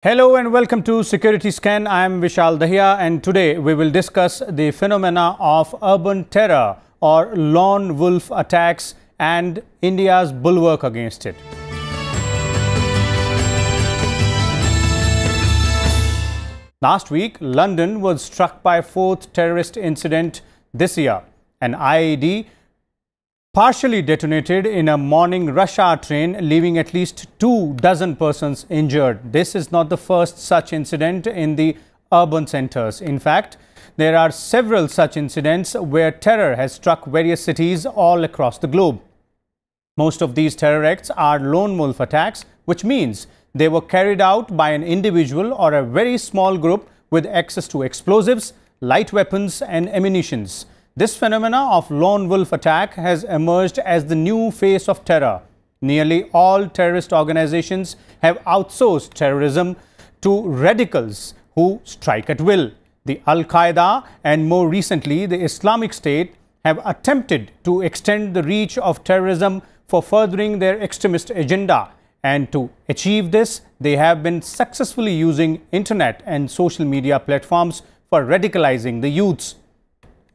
Hello and welcome to Security Scan. I am Vishal Dahiya and today we will discuss the phenomena of urban terror or lone wolf attacks and India's bulwark against it. Last week, London was struck by a fourth terrorist incident this year. An IED partially detonated in a morning rush hour train, leaving at least 24 persons injured. This is not the first such incident in the urban centers. In fact, there are several such incidents where terror has struck various cities all across the globe. Most of these terror acts are lone wolf attacks, which means they were carried out by an individual or a very small group with access to explosives, light weapons and ammunitions. This phenomena of lone wolf attack has emerged as the new face of terror. Nearly all terrorist organizations have outsourced terrorism to radicals who strike at will. The Al-Qaeda and more recently the Islamic State have attempted to extend the reach of terrorism for furthering their extremist agenda. And to achieve this, they have been successfully using internet and social media platforms for radicalizing the youths.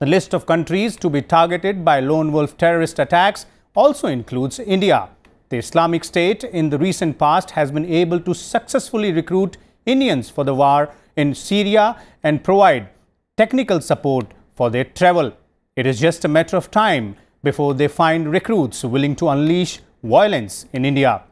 The list of countries to be targeted by lone wolf terrorist attacks also includes India. The Islamic State in the recent past has been able to successfully recruit Indians for the war in Syria and provide technical support for their travel. It is just a matter of time before they find recruits willing to unleash violence in India.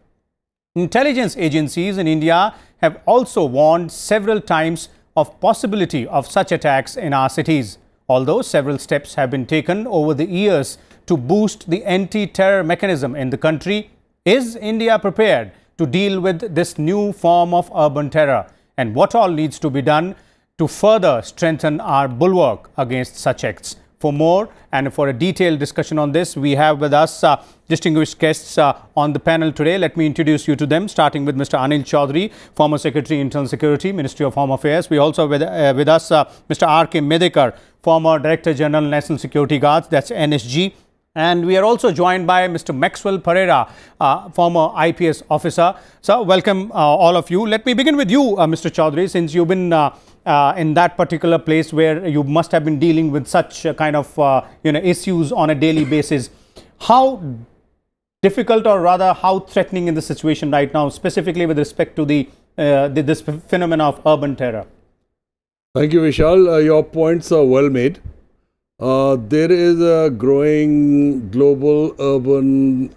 Intelligence agencies in India have also warned several times of possibility of such attacks in our cities. Although several steps have been taken over the years to boost the anti-terror mechanism in the country, is India prepared to deal with this new form of urban terror? And what all needs to be done to further strengthen our bulwark against such acts? For more and for a detailed discussion on this, we have with us distinguished guests on the panel today. Let me introduce you to them, starting with Mr. Anil Choudhary, former Secretary Internal Security, Ministry of Home Affairs. We also have with us Mr. R.K. Medhekar, former Director General National Security Guards, that's NSG. And we are also joined by Mr. Maxwell Pereira, former IPS officer. So, welcome all of you. Let me begin with you, Mr. Choudhary, since you've been in that particular place where you must have been dealing with such kind of issues on a daily basis. How difficult, or rather how threatening is the situation right now, specifically with respect to this phenomena of urban terror? Thank you, Vishal. Your points are well made. There is a growing global urban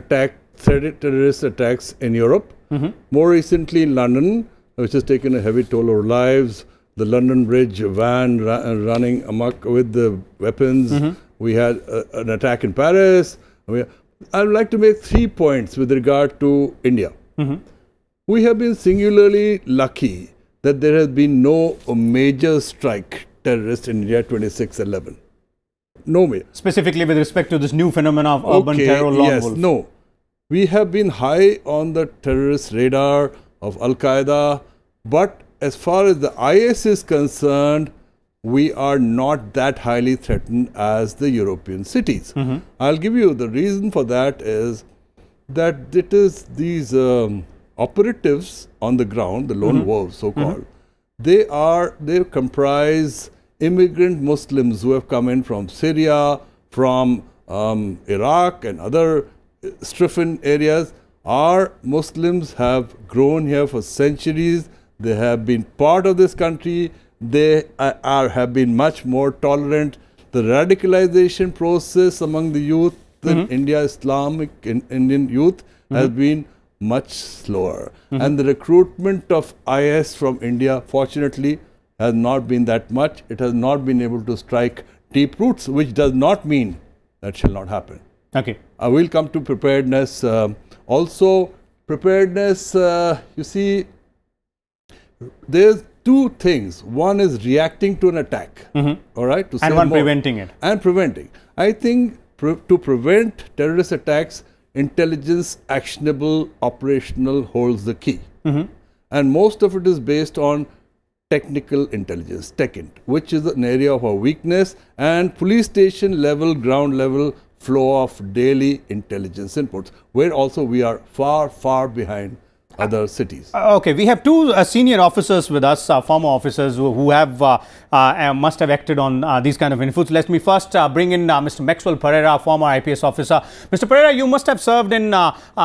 terrorist attacks in Europe. More recently in London, which has taken a heavy toll of lives. The London Bridge van running amok with the weapons. We had an attack in Paris. I would like to make 3 points with regard to India. We have been singularly lucky that there has been no major strike terrorist in India 26/11. No major. Specifically with respect to this new phenomena of urban terror, lone wolf. No. We have been high on the terrorist radar of Al-Qaeda, but as far as the IS is concerned, we are not that highly threatened as the European cities. I'll give you the reason for that is that it is these operatives on the ground, the lone wolves so-called, they comprise immigrant Muslims who have come in from Syria, from Iraq and other stricken areas. Our Muslims have grown here for centuries. They have been part of this country. They have been much more tolerant. The radicalization process among the youth in India, Islamic Indian youth, has been much slower. And the recruitment of IS from India, fortunately, has not been that much. It has not been able to strike deep roots, which does not mean that shall not happen. Okay. I will come to preparedness. Also, preparedness, you see, there's two things. One is reacting to an attack, all right? And one preventing it. And preventing. I think to prevent terrorist attacks, intelligence, actionable, operational holds the key. And most of it is based on technical intelligence, TechInt, which is an area of our weakness, and police station level, ground level flow of daily intelligence inputs, where also we are far, far behind other cities. Okay, we have two senior officers with us, former officers who have must have acted on these kind of influence. Let me first bring in Mr. Maxwell Pereira, former IPS officer. Mr. Pereira, you must have served in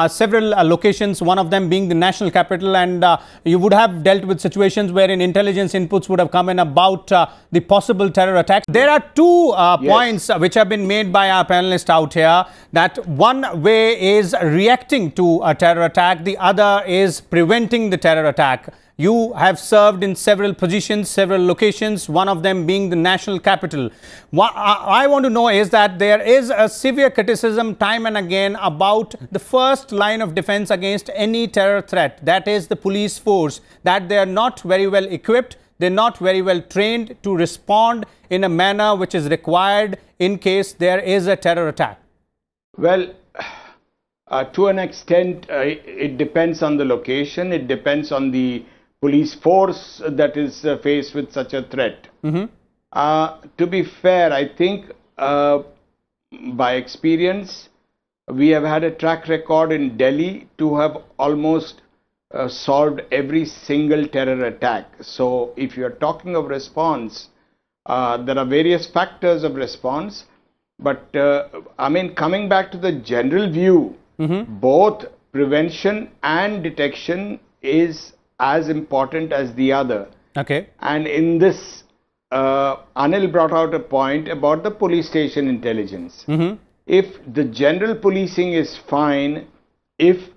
several locations, one of them being the national capital, and you would have dealt with situations wherein intelligence inputs would have come in about the possible terror attacks. There are two points which have been made by our panelists out here, that one way is reacting to a terror attack, the other is preventing the terror attack. You have served in several positions, several locations, one of them being the national capital. What I want to know is that there is a severe criticism time and again about the first line of defense against any terror threat, that is the police force, that they are not very well equipped, they are not very well trained to respond in a manner which is required in case there is a terror attack. Well, to an extent, it depends on the location, it depends on the police force that is faced with such a threat. To be fair, I think by experience, we have had a track record in Delhi to have almost solved every single terror attack. So if you are talking of response, there are various factors of response, but I mean, coming back to the general view, both prevention and detection is as important as the other. Okay. And in this, Anil brought out a point about the police station intelligence. If the general policing is fine, if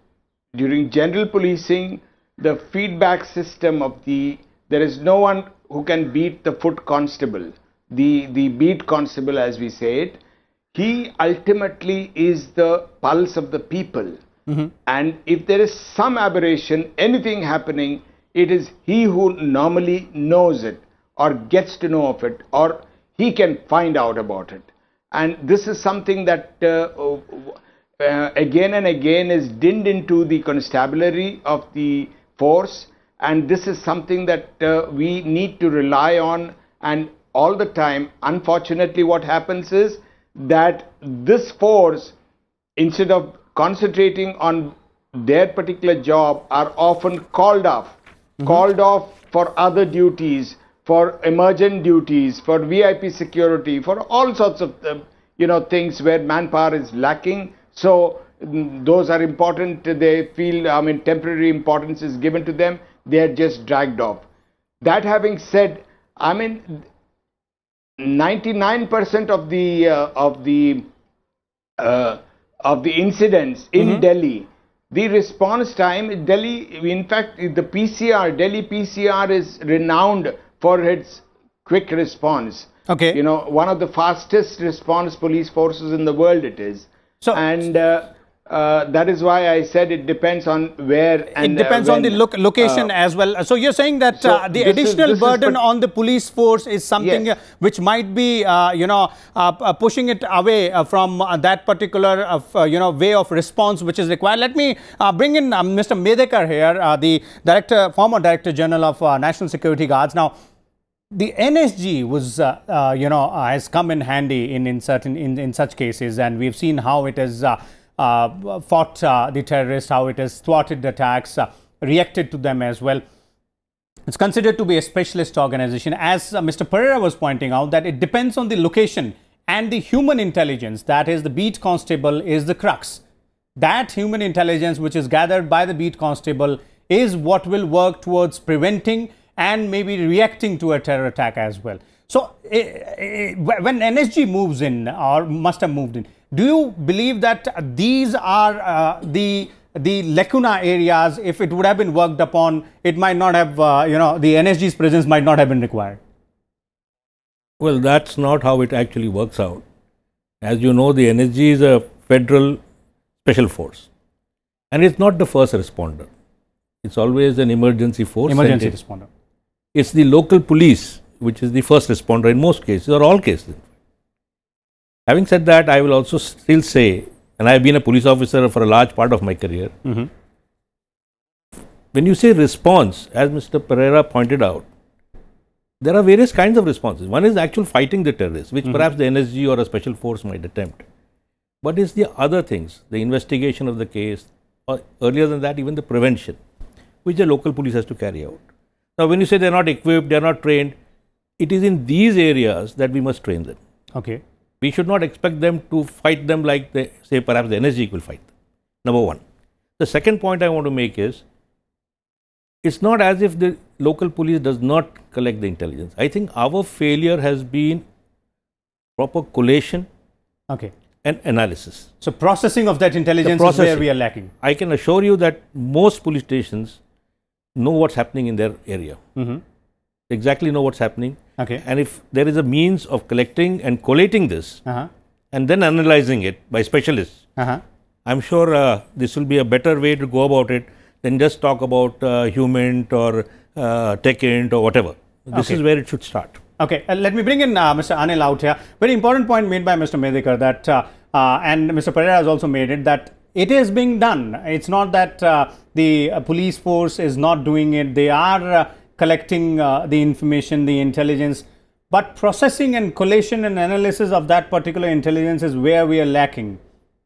during general policing, the feedback system of there is no one who can beat the foot constable, the beat constable as we say it. He ultimately is the pulse of the people. And if there is some aberration, anything happening, it is he who normally knows it or gets to know of it, or he can find out about it. And this is something that again and again is dinned into the constabulary of the force, and this is something that we need to rely on. And all the time, unfortunately, what happens is that this force, instead of concentrating on their particular job, are often called off for other duties, for emergent duties, for VIP security, for all sorts of things where manpower is lacking. So those are important. They feel, I mean, temporary importance is given to them. They are just dragged off. That having said, I mean, 99% of the incidents in Delhi, the response time in Delhi, in fact, the Delhi PCR is renowned for its quick response. Okay. You know, one of the fastest response police forces in the world it is. So, and that is why I said it depends on where and it depends on the location as well. So you're saying that the additional burden on the police force is something which might be, pushing it away from that particular, way of response which is required. Let me bring in Mr. Medhekar here, the former Director General of National Security Guards. Now, the NSG was, has come in handy in such cases, and we've seen how it has fought the terrorists, how it has thwarted the attacks, reacted to them as well. It's considered to be a specialist organization. As Mr. Pereira was pointing out, that it depends on the location and the human intelligence, that is the beat constable, is the crux. That human intelligence which is gathered by the beat constable is what will work towards preventing and maybe reacting to a terror attack as well. So when NSG moves in, or must have moved in, do you believe that these are the lacuna areas? If it would have been worked upon, it might not have, the NSG's presence might not have been required? Well, that's not how it actually works out. As you know, the NSG is a federal special force, and it's not the first responder. It's always an emergency force. Emergency responder. It's the local police which is the first responder in most cases, or all cases. Having said that, I will also still say, and I have been a police officer for a large part of my career, when you say response, as Mr. Pereira pointed out, there are various kinds of responses. One is actual fighting the terrorists, which perhaps the NSG or a special force might attempt. But it's the other things, the investigation of the case, or earlier than that, even the prevention. which the local police has to carry out. Now, when you say they are not equipped, they are not trained, it is in these areas that we must train them. Okay. We should not expect them to fight them like, say, perhaps the NSG will fight them. Number one. The second point I want to make is, it's not as if the local police does not collect the intelligence. I think our failure has been proper collation and analysis. So, processing of that intelligence is where we are lacking. I can assure you that most police stations know what's happening in their area. Exactly know what's happening. And if there is a means of collecting and collating this and then analyzing it by specialists, I'm sure this will be a better way to go about it than just talk about HUMINT or TechInt or whatever. This is where it should start. Okay, let me bring in Mr. Anil out here. Very important point made by Mr. Medhekar that, and Mr. Pereira has also made it, that it is being done. It's not that the police force is not doing it. They are collecting the information, the intelligence, but processing and collation and analysis of that particular intelligence is where we are lacking.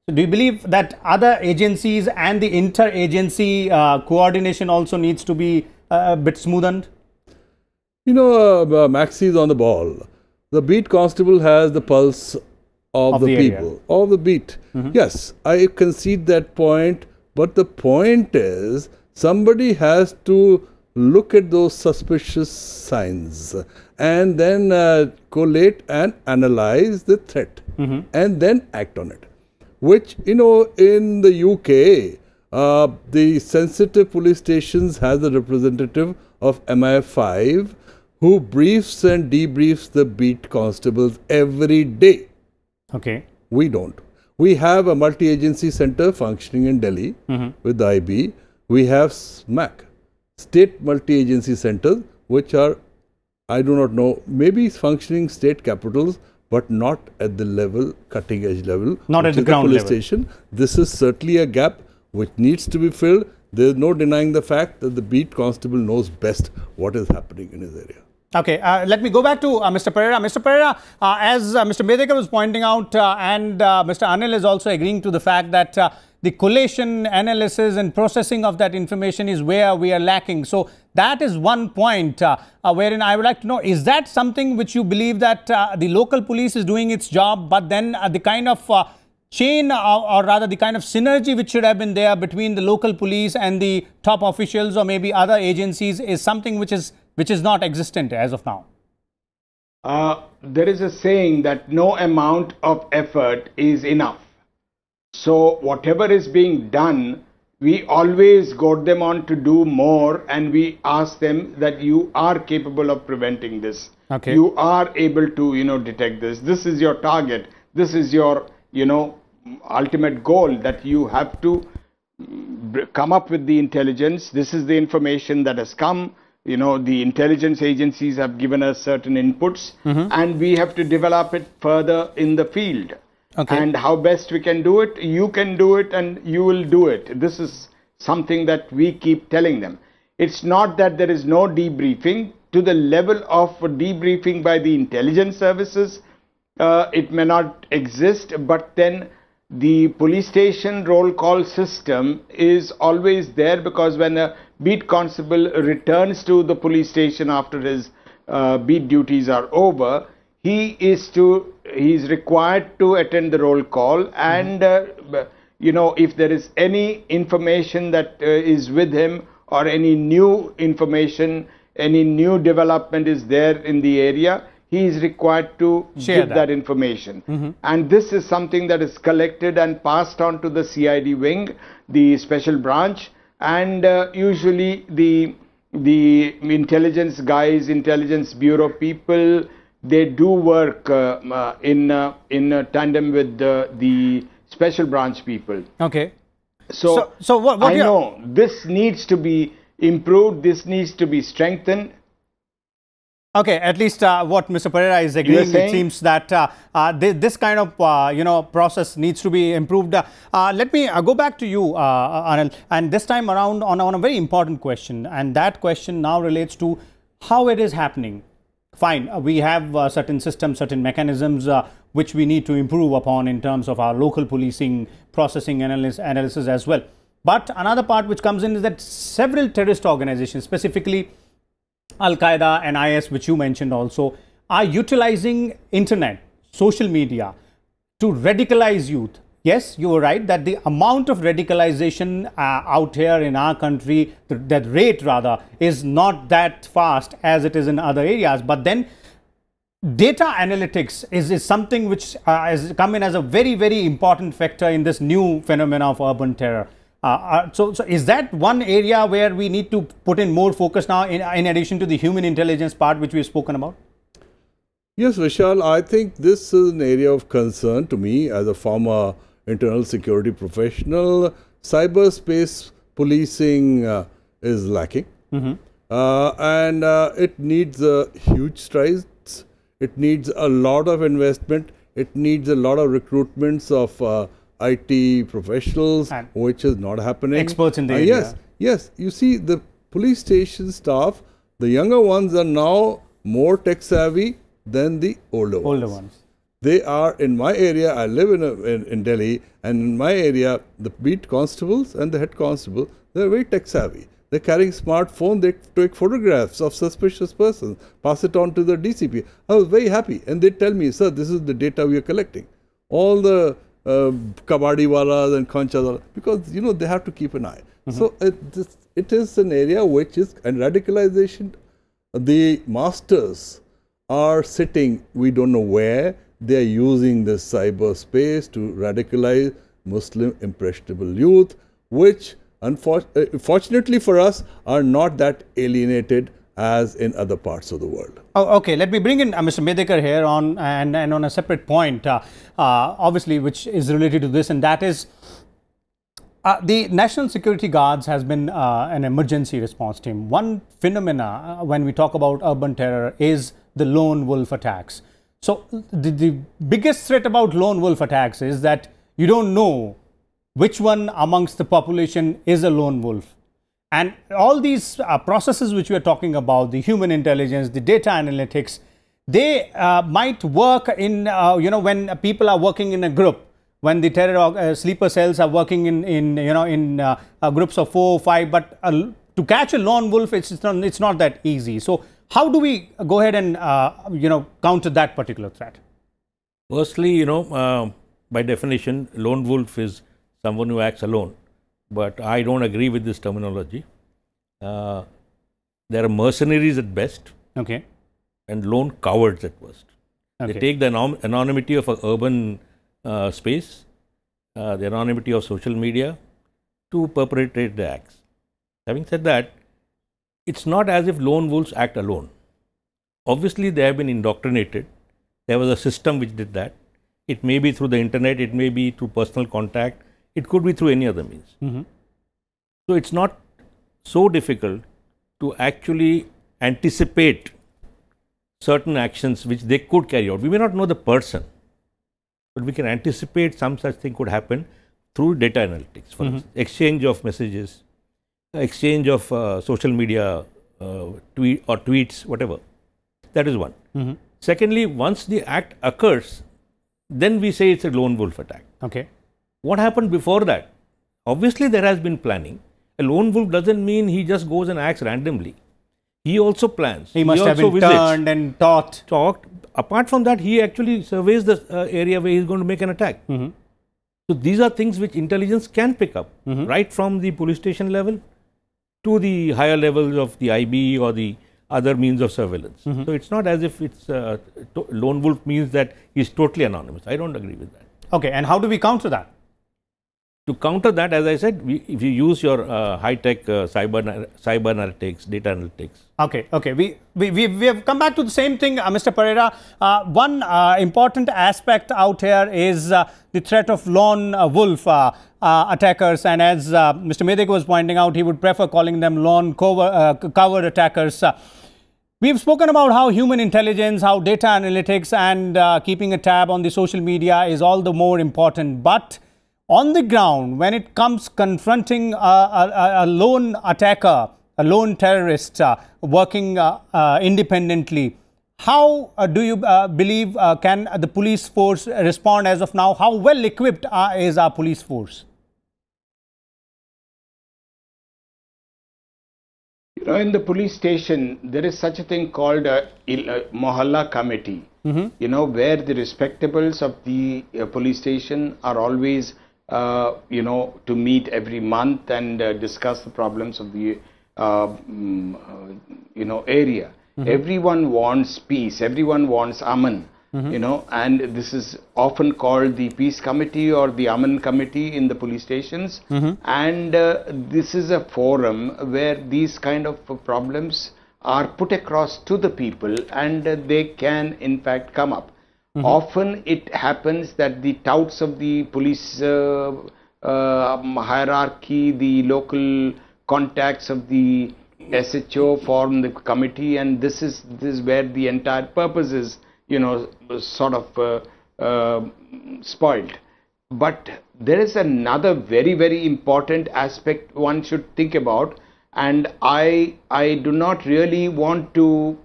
So, do you believe that other agencies and the inter-agency coordination also needs to be a bit smoothened? You know, Maxi is on the ball. The beat constable has the pulse of the people, of the beat. Yes, I concede that point, but the point is somebody has to look at those suspicious signs and then collate and analyze the threat and then act on it. Which, you know, in the UK, the sensitive police stations has a representative of MI5 who briefs and debriefs the beat constables every day. Okay. We don't. We have a multi-agency center functioning in Delhi with the IB. We have SMAC, state multi-agency centers, which are, I do not know, maybe functioning state capitals, but not at the level, cutting edge level. Not at the ground level. Station. This is certainly a gap which needs to be filled. There is no denying the fact that the beat constable knows best what is happening in his area. Okay, let me go back to Mr. Pereira. Mr. Pereira, as Mr. Medhekar was pointing out and Mr. Anil is also agreeing to the fact that the collation, analysis and processing of that information is where we are lacking. So, that is one point wherein I would like to know, is that something which you believe that the local police is doing its job, but then the kind of chain or rather the kind of synergy which should have been there between the local police and the top officials or maybe other agencies is something which is not existent as of now? There is a saying that no amount of effort is enough. So whatever is being done, we always got them on to do more, and we ask them that you are capable of preventing this. Okay. You are able to, detect this. This is your target. This is your, ultimate goal, that you have to come up with the intelligence. This is the information that has come. The intelligence agencies have given us certain inputs, and we have to develop it further in the field. Okay. And how best we can do it, you can do it and you will do it. This is something that we keep telling them. It's not that there is no debriefing. To the level of debriefing by the intelligence services, it may not exist, but then the police station roll call system is always there, because when a beat constable returns to the police station after his beat duties are over, he is required to attend the roll call, and if there is any information that is with him or any new information, any new development is there in the area, he is required to give that information. And this is something that is collected and passed on to the CID wing, the special branch, and usually the intelligence guys, intelligence bureau people, they do work in tandem with the special branch people. Okay. So what I know this needs to be improved, this needs to be strengthened. Okay, at least what Mr. Pereira is agreeing, it seems that this kind of process needs to be improved. Let me go back to you, Anil, and this time around on a very important question, and that question now relates to how it is happening. Fine, we have certain systems, certain mechanisms which we need to improve upon in terms of our local policing, processing, analysis as well. But another part which comes in is that several terrorist organizations, specifically Al-Qaeda and IS, which you mentioned also, are utilizing internet, social media to radicalize youth. Yes, you were right that the amount of radicalization out here in our country, that rate rather, is not that fast as it is in other areas. But then data analytics is something which has come in as a very, very important factor in this new phenomenon of urban terror. So is that one area where we need to put in more focus now in addition to the human intelligence part which we've spoken about? Yes, Vishal, I think this is an area of concern to me as a former internal security professional. Cyberspace policing is lacking, and it needs huge strides. It needs a lot of investment. It needs a lot of recruitments of IT professionals, and which is not happening. Experts in the area. Yes. You see, the police station staff, the younger ones are now more tech savvy than the older ones. They are in my area. I live in Delhi, and in my area, the beat constables and the head constable, they are very tech savvy. They're carrying smartphone. They take photographs of suspicious persons, pass it on to the DCP. I was very happy, and they tell me, sir, this is the data we are collecting. All the kabadiwalas and conchawalas, because they have to keep an eye. So it is an area which is, and radicalization, the masters are sitting, we don't know where. They are using this cyberspace to radicalize Muslim impressionable youth, which unfortunately for us are not that alienated as in other parts of the world. Oh, okay, let me bring in Mr. Medhekar here on and on a separate point, obviously, which is related to this, and that is the National Security Guards has been an emergency response team. One phenomena when we talk about urban terror is the lone wolf attacks. So the biggest threat about lone wolf attacks is that you don't know which one amongst the population is a lone wolf. And all these processes which we are talking about, the human intelligence, the data analytics, they might work in, when people are working in a group, when the terror sleeper cells are working in groups of 4 or 5, but to catch a lone wolf, it's not that easy. So how do we go ahead and, counter that particular threat? Firstly, by definition, lone wolf is someone who acts alone. But I don't agree with this terminology. There are mercenaries at best, okay, and lone cowards at worst. Okay. They take the anonymity of an urban space, the anonymity of social media to perpetrate the acts. Having said that, it's not as if lone wolves act alone. Obviously, they have been indoctrinated. There was a system which did that. It may be through the internet, it may be through personal contact, it could be through any other means. So it's not so difficult to actually anticipate certain actions which they could carry out. We may not know the person, but we can anticipate some such thing could happen through data analytics, for instance, exchange of messages, exchange of social media tweets, whatever. That is one. Secondly, once the act occurs, then we say it's a lone wolf attack. Okay. What happened before that? Obviously, there has been planning. A lone wolf doesn't mean he just goes and acts randomly. He also plans. He must have been turned and talked. Apart from that, he actually surveys the area where he is going to make an attack. So these are things which intelligence can pick up, right from the police station level to the higher levels of the IB or the other means of surveillance. So it's not as if it's lone wolf means that he's totally anonymous. I don't agree with that. Okay, and how do we counter that? To counter that, as I said, if you use your high-tech cyber analytics, data analytics. Okay. We have come back to the same thing, Mr. Pereira. One important aspect out here is the threat of lone wolf attackers, and as Mr. Medhekar was pointing out, he would prefer calling them lone coward attackers. We've spoken about how human intelligence, how data analytics and keeping a tab on the social media is all the more important. But on the ground, when it comes confronting a lone attacker, a lone terrorist working independently, how do you believe can the police force respond as of now? How well equipped is our police force? In the police station, there is such a thing called a Mohalla committee, where the respectables of the police station are always, to meet every month and discuss the problems of the, area. Everyone wants peace, everyone wants Aman. And this is often called the peace committee or the Aman committee in the police stations. And this is a forum where these kind of problems are put across to the people, and they can in fact come up. Often it happens that the touts of the police hierarchy, the local contacts of the SHO form the committee, and this is where the entire purpose is sort of spoiled. But there is another very, very important aspect one should think about, and I do not really want to,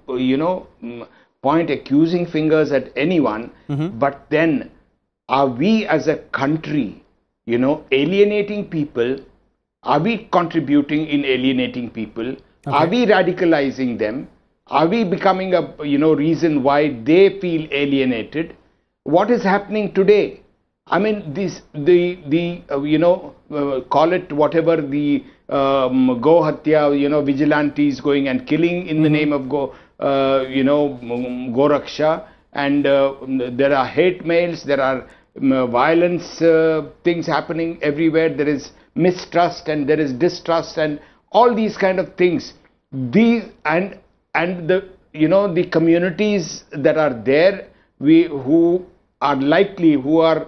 point accusing fingers at anyone, but then are we as a country, alienating people? Are we contributing in alienating people? Okay. Are we radicalizing them? Are we becoming a reason why they feel alienated? What is happening today? I mean, call it whatever, the Go Hatya, vigilantes going and killing in the name of Go Raksha, and there are hate mails, there are violence things happening everywhere. There is mistrust and there is distrust and all these kind of things. These and the the communities that are there, who are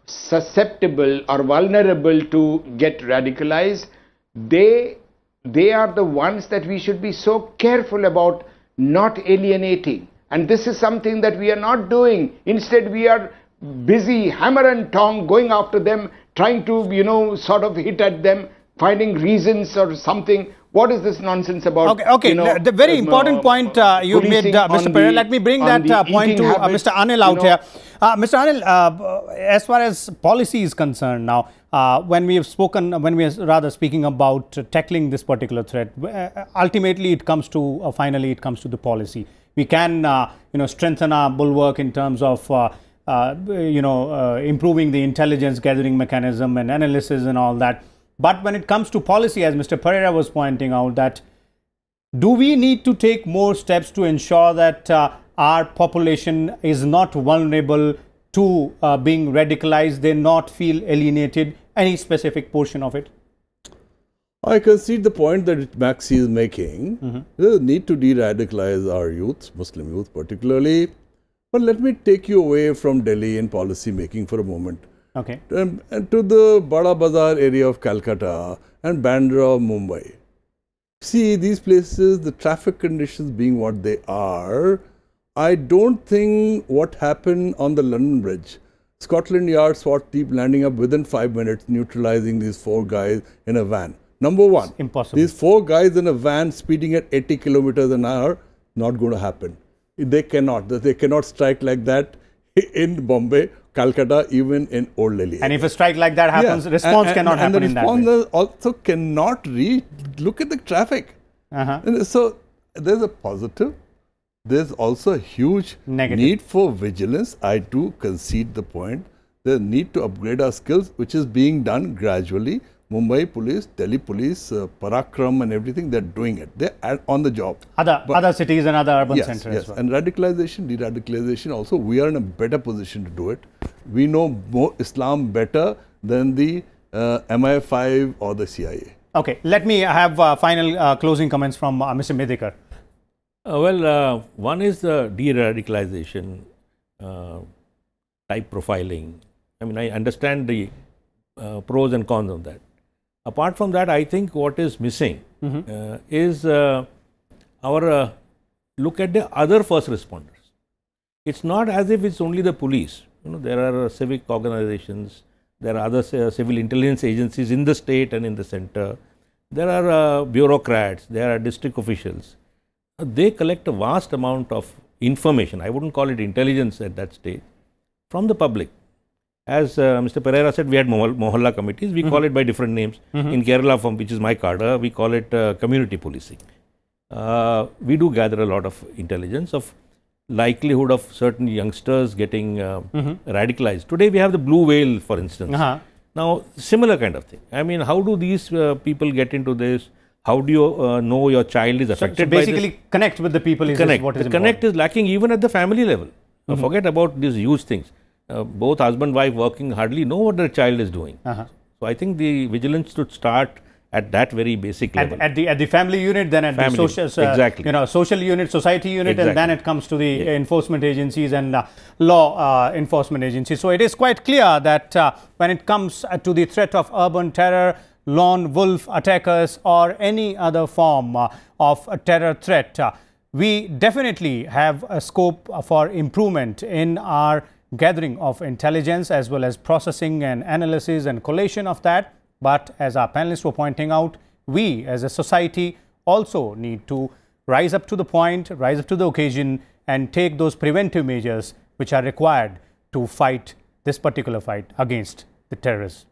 susceptible or vulnerable to get radicalized, they are the ones that we should be so careful about not alienating. And this is something that we are not doing. Instead, we are busy hammer and tong going after them, trying to sort of hit at them, finding reasons or something. What is this nonsense about? Okay. The very important point you made, Mr. Pereira. Let me bring that point to Mr. Anil out here. Mr. Anil, as far as policy is concerned now, when we are speaking about tackling this particular threat, ultimately it comes to, finally it comes to the policy. We can, strengthen our bulwark in terms of, improving the intelligence gathering mechanism and analysis and all that. But when it comes to policy, as Mr. Pereira was pointing out, that do we need to take more steps to ensure that our population is not vulnerable to being radicalized, they not feel alienated, any specific portion of it? I concede the point that Maxi is making. There is a need to de-radicalize our youth, Muslim youth particularly. But let me take you away from Delhi in policy making for a moment. Okay. And to the Bada Bazar area of Calcutta and Bandra of Mumbai. See, these places, the traffic conditions being what they are, I don't think what happened on the London Bridge, Scotland Yard SWAT team landing up within 5 minutes, neutralizing these 4 guys in a van. Number one, it's impossible. These 4 guys in a van speeding at 80 kilometers an hour, not going to happen. They cannot strike like that in Bombay, Calcutta, even in Old Delhi. And if a strike like that happens, response cannot happen in that way. And the response also cannot look at the traffic. And so there's a positive. There's also a huge need for vigilance. I do concede the point. There's a need to upgrade our skills, which is being done gradually. Mumbai police, Delhi police, Parakram and everything, they're doing it. They're on the job. Other cities and other urban centers as well. And radicalization, de-radicalization also, we are in a better position to do it. We know more Islam better than the MI5 or the CIA. Okay, let me have final closing comments from Mr. Medhekar. One is the de-radicalization type profiling. I mean, I understand the pros and cons of that. Apart from that, I think what is missing is our look at the other first responders. It's not as if it's only the police. There are civic organizations, there are other civil intelligence agencies in the state and in the center. There are bureaucrats, there are district officials. They collect a vast amount of information. I wouldn't call it intelligence at that stage, from the public. as Mr. Pereira said, we had Mohalla committees. We call it by different names. In Kerala, which is my cadre, we call it community policing. We do gather a lot of intelligence of likelihood of certain youngsters getting radicalized. Today, we have the blue whale, for instance. Now, similar kind of thing. I mean, how do these people get into this? How do you know your child is affected by this? Basically, connect with the people is what is important. Connect is lacking even at the family level. Forget about these huge things. Both husband, wife working hardly know what their child is doing. So, I think the vigilance should start at that very basic level. At the family unit, then at the social, social unit, society unit, and then it comes to the enforcement agencies and law enforcement agencies. So, it is quite clear that when it comes to the threat of urban terror, lone wolf attackers or any other form of a terror threat, we definitely have a scope for improvement in our gathering of intelligence as well as processing and analysis and collation of that. But as our panelists were pointing out, we as a society also need to rise up to the point, rise up to the occasion and take those preventive measures which are required to fight this particular fight against the terrorists.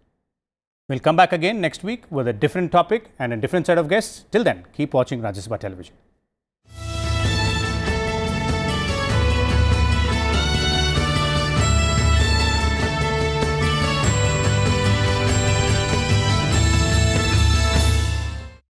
We'll come back again next week with a different topic and a different set of guests. Till then, keep watching Rajya Sabha Television.